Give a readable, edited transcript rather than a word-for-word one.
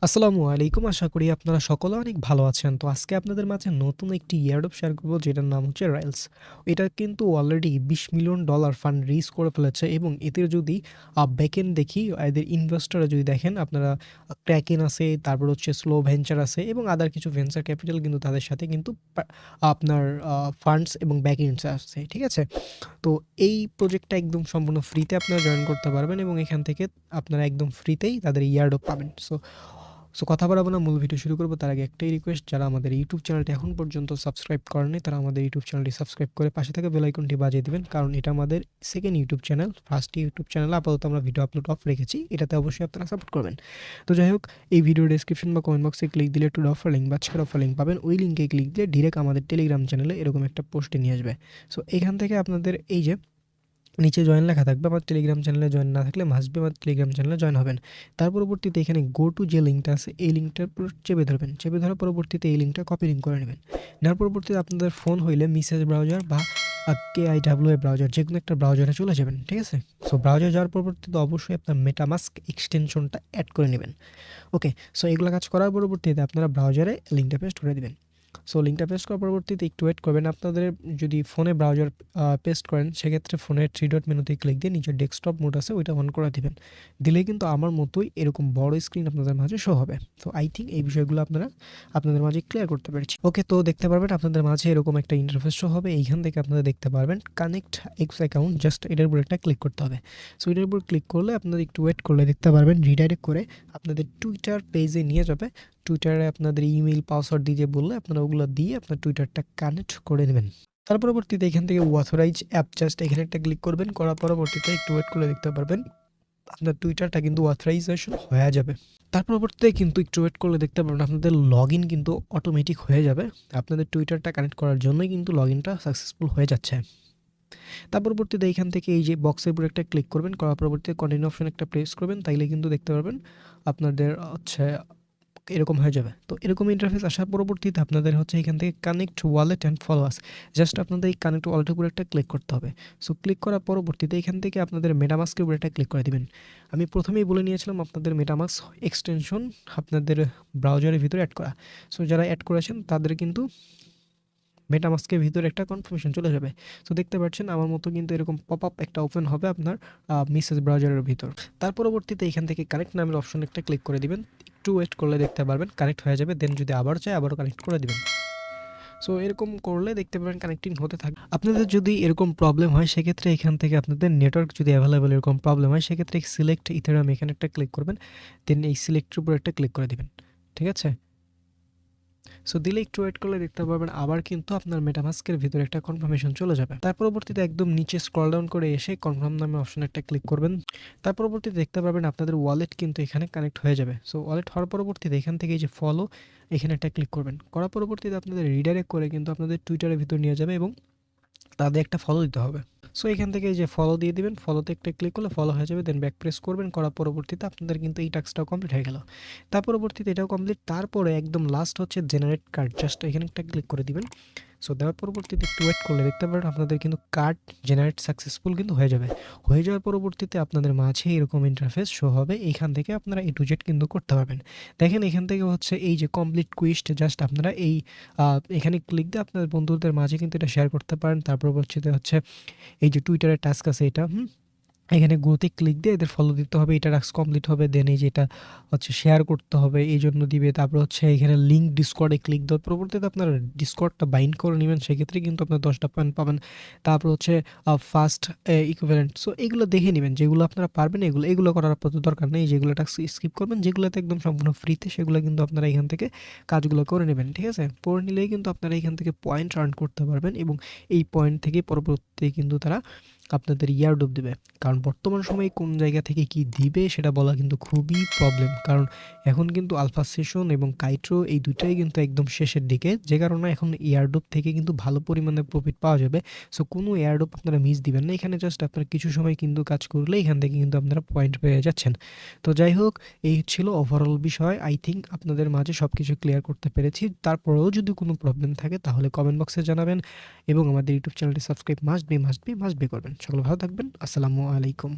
আসসালামু আলাইকুম। আশা করি আপনারা সকলে অনেক ভালো আছেন। তো আজকে আপনাদের মাঝে নতুন একটি এয়ারড্রপ শেয়ার করব যেটার নাম হচ্ছে রাইলস। এটা কিন্তু অলরেডি $20 মিলিয়ন ফান্ড রেইজ করে ফেলেছে এবং এদের যদি ব্যাকএন্ড দেখি এদের ইনভেস্টররা যদি দেখেন আপনারা ক্র্যাকেন আছে, তারপর হচ্ছে স্লো ভেঞ্চার আছে এবং আদার কিছু ভেঞ্চার ক্যাপিটাল কিন্তু তাদের সাথে কিন্তু আপনার ফান্ডস এবং ব্যাকএন্ডস আছে। ঠিক আছে? তো এই প্রজেক্টটা একদম সম্পূর্ণ ফ্রিতে আপনারা জয়েন করতে পারবেন এবং এখান থেকে আপনারা একদম ফ্রিতেই তাদের এয়ারড্রপ পাবেন। সো কথা বাড়াবো না, মূল ভিডিও শুরু করবো তার আগে একটাই রিকোয়েস্ট, যারা আমাদের ইউটিউব চ্যানেলটি এখন পর্যন্ত সাবস্ক্রাইব করেনি তারা আমাদের ইউটিউব চ্যানেলটি সাবস্ক্রাইব করে পাশে থাকা বেল আইকনটি বাজিয়ে দিবেন, কারণ এটা আমাদের second YouTube channel. First YouTube চ্যানেলে আপাতত আমরা ভিডিও আপলোড অফ রেখেছি, এটাতে অবশ্যই আপনারা সাপোর্ট করবেন। তো যাই হোক, এই ভিডিও ডেসক্রিপশন বা কমেন্ট বক্সে ক্লিক দিলে একটু অফার লিঙ্ক বা আজকের অফার লিঙ্ক পাবেন। ওই লিঙ্কে ক্লিক দিয়ে ডিরেক্ট আমাদের টেলিগ্রাম চ্যানেলে এরকম একটা পোস্টে নিয়ে আসবে। সো এখান থেকে আপনাদের এই যে নিচে জয়েন লেখা থাকবে, আমার টেলিগ্রাম চ্যানেলে জয়েন না থাকলে মাস্ট বি আমার টেলিগ্রাম চ্যানেলে জয়েন হবেন। তার পরবর্তীতে এখানে গো টু যে লিঙ্কটা আছে এই লিঙ্কটার উপর চেপে ধরবেন, চেপে ধরার পরবর্তীতে এই লিঙ্কটা কপি লিঙ্ক করে নেবেন। নেওয়ার পরবর্তীতে আপনাদের ফোন হইলে মেসেজ ব্রাউজার বা KIWA ব্রাউজার যে কোনো একটা ব্রাউজারে চলে যাবেন। ঠিক আছে? সো ব্রাউজার যাওয়ার পরবর্তীতে অবশ্যই আপনার মেটামাস্ক এক্সটেনশনটা অ্যাড করে নেবেন। ওকে, সো এগুলো কাজ করার পরবর্তীতে আপনারা ব্রাউজারে লিঙ্কটা পেস্ট করে দিবেন। সো লিঙ্কটা পেস্ট করার পরবর্তীতে একটু ওয়েট করবেন। আপনাদের যদি ফোনে ব্রাউজার পেস্ট করেন সেক্ষেত্রে ফোনের থ্রি ডট মেনুতে ক্লিক দিয়ে নিচে ডেস্কটপ মোড আছে ওইটা অন করে দিবেন। দিলে কিন্তু আমার মতোই এরকম বড় স্ক্রিন আপনাদের মাঝে শো হবে। তো আই থিঙ্ক এই বিষয়গুলো আপনারা আপনাদের মাঝে ক্লিয়ার করতে পেরেছি। ওকে, তো দেখতে পারবেন আপনাদের মাঝে এরকম একটা ইন্টারফেস শো হবে। এইখান থেকে আপনারা দেখতে পারবেন কানেক্ট এক্স অ্যাকাউন্ট, জাস্ট এটার উপর একটা ক্লিক করতে হবে। সো এটার উপর ক্লিক করলে আপনাদের একটু ওয়েট করলে দেখতে পারবেন রিডাইরেক্ট করে আপনাদের টুইটার পেজে নিয়ে যাবে। টুইটারে আপনাদের ইমেইল পাসওয়ার্ড দিতে বললে আপনারা ওগুলো দিয়ে আপনার টুইটারটা কানেক্ট করে নেবেন। তার পরবর্তীতে এখান থেকে অথরাইজ অ্যাপ, জাস্ট এখানে একটা ক্লিক করবেন। করার পরবর্তীতে একটু ওয়েট করে দেখতে পারবেন আপনার টুইটারটা কিন্তু অথরাইজেশন হয়ে যাবে। তার পরবর্তীতে কিন্তু একটু ওয়েট করলে দেখতে পারবেন আপনাদের লগ ইন কিন্তু অটোমেটিক হয়ে যাবে। আপনাদের টুইটারটা কানেক্ট করার জন্যই কিন্তু লগ ইনটা সাকসেসফুল হয়ে যাচ্ছে। তার পরবর্তীতে এইখান থেকে এই যে বক্সের উপর একটা ক্লিক করবেন, করার পরবর্তীতে কন্টিনিউ অপশন একটা প্রেস করবেন, তাইলে কিন্তু দেখতে পারবেন আপনাদের হচ্ছে এরকম হয়ে যাবে। তো এরকম ইন্টারফেস আসার পরবর্তীতে আপনাদের হচ্ছে এখান থেকে connect wallet and followers, just আপনাদের এই কানেক্ট ওয়ালেটের উপর একটা ক্লিক করতে হবে। সো ক্লিক করার পরবর্তীতে এখান থেকে আপনাদের মেটামাস্কের উপর একটা ক্লিক করে দিবেন। আমি প্রথমেই বলে নিয়েছিলাম আপনাদের মেটামাস্ক এক্সটেনশন আপনাদের ব্রাউজারের ভিতরে অ্যাড করা। সো যারা অ্যাড করেছেন তাদের কিন্তু মেটামাস্কের ভিতরে একটা কনফার্মেশন চলে যাবে। সো দেখতে পাচ্ছেন আমার মতো কিন্তু এরকম পপ আপ একটা ওপেন হবে আপনার মেসেজ ব্রাউজারের ভিতর। তার পরবর্তীতে এখান থেকে কানেক্ট নামের অপশন একটা ক্লিক করে দিবেন। একটু ওয়েট করলে দেখতে পারবেন কানেক্ট হয়ে যাবে। দেন যদি আবার চাই আবারও কানেক্ট করে দিবেন। সো এরকম করলে দেখতে পাবেন কানেক্টিং হতে থাকবে। আপনাদের যদি এরকম প্রবলেম হয় সেক্ষেত্রে এখান থেকে আপনাদের নেটওয়ার্ক যদি অ্যাভেলেবল এরকম প্রবলেম হয় সেক্ষেত্রে সিলেক্ট ইথেরিয়াম এখানে একটা ক্লিক করবেন। দেন এই সিলেক্টের উপর একটা ক্লিক করে দিবেন। ঠিক আছে? সো দিলে একটু ওয়েট করলে দেখতে পাবেন আবার কিন্তু আপনার মেটামাস্কের ভিতরে একটা কনফার্মেশন চলে যাবে। তার পরবর্তীতে একদম নিচে স্ক্রল ডাউন করে এসে কনফার্ম নামে অপশনে একটা ক্লিক করবেন। তার পরবর্তীতে দেখতে পাবেন আপনাদের ওয়ালেট কিন্তু এখানে কানেক্ট হয়ে যাবে। সো ওয়ালেট হওয়ার পরবর্তীতে এখান থেকে এই যে ফলো এখানে একটা ক্লিক করবেন। করার পরবর্তীতে আপনাদের রিডাইরেক্ট করে কিন্তু আপনাদের টুইটারের ভিতর নিয়ে যাবে এবং তাদের একটা ফলো দিতে হবে। সো এখান থেকে এই যে ফলো দিয়ে দিবেন, ফলোতে একটা ক্লিক করলে ফলো হয়ে যাবে। দেন ব্যাক প্রেস করবেন, করার পরবর্তীতে আপনাদের কিন্তু এই টাস্কটাও কমপ্লিট হয়ে গেল। তার পরবর্তীতে এটাও কমপ্লিট। তারপরে একদম লাস্ট হচ্ছে জেনারেট কার্ড, জাস্ট এখানে একটা ক্লিক করে দিবেন। সো দেওয়ার পরবর্তীতে একটু ওয়েট করলে দেখতে পারেন আপনাদের কিন্তু কার্ড জেনারেট সাকসেসফুল কিন্তু হয়ে যাবে। হয়ে যাওয়ার পরবর্তীতে আপনাদের মাঝে এরকম ইন্টারফেস শো হবে। এইখান থেকে আপনারা A to Z কিন্তু করতে পারবেন। দেখেন এখান থেকে হচ্ছে এই যে কমপ্লিট কুইস্ট, জাস্ট আপনারা এই এখানে ক্লিক দিয়ে আপনাদের বন্ধুদের মাঝে কিন্তু এটা শেয়ার করতে পারেন। তার পরবর্তীতে হচ্ছে এই যে টুইটারের টাস্ক আছে এটা এখানে গ্রোতে ক্লিক দিয়ে এদের ফলো দিতে হবে, এটা টাস্ক কমপ্লিট হবে। দেন এই যে এটা হচ্ছে শেয়ার করতে হবে এই জন্য দিবে। তারপর হচ্ছে এখানে লিঙ্ক ডিসকর্ডে ক্লিক দেওয়ার পরবর্তীতে আপনার ডিসকর্ডটা বাইন্ড করে নেবেন, সেক্ষেত্রে কিন্তু আপনার 10টা পয়েন্ট পাবেন। তারপর হচ্ছে ফার্স্ট ইকুইভ্যালেন্ট, সো এগুলো দেখে নেবেন যেগুলো আপনারা পারবেন। এগুলো এগুলো করার আপাতত দরকার নেই, যেগুলো টাস্ক স্কিপ করবেন, যেগুলোতে একদম সম্পূর্ণ ফ্রিতে সেগুলো কিন্তু আপনারা এখান থেকে কাজগুলো করে নেবেন। ঠিক আছে? করে নিলেই কিন্তু আপনারা এখান থেকে পয়েন্ট আর্ন করতে পারবেন এবং এই পয়েন্ট থেকে পরবর্তীতে কিন্তু তারা আপনাদের ইয়ারড্রপ দেবে। কারণ বর্তমান সময়ে কোন জায়গা থেকে কি দিবে সেটা বলা কিন্তু খুবই প্রবলেম, কারণ এখন কিন্তু আলফা সেশন এবং কাইট্রো এই দুইটাই কিন্তু একদম শেষের দিকে, যে কারণে এখন এয়ারড্রপ থেকে কিন্তু ভালো পরিমাণে প্রফিট পাওয়া যাবে। সো কোনো এয়ারড্রপ আপনারা মিস দিবেন না। এখানে জাস্ট আপনারা কিছু সময় কিন্তু কাজ করলে এখান থেকে কিন্তু আপনারা পয়েন্ট পেয়ে যাচ্ছেন। তো যাই হোক, এই ছিল ওভারঅল বিষয়। আই থিঙ্ক আপনাদের মাঝে সব কিছু ক্লিয়ার করতে পেরেছি। তারপরেও যদি কোনো প্রবলেম থাকে তাহলে কমেন্ট বক্সে জানাবেন এবং আমাদের ইউটিউব চ্যানেলটি সাবস্ক্রাইব মাস্ট বি করবেন। সকলে ভালো থাকবেন। আসসালামু আলাইকুম।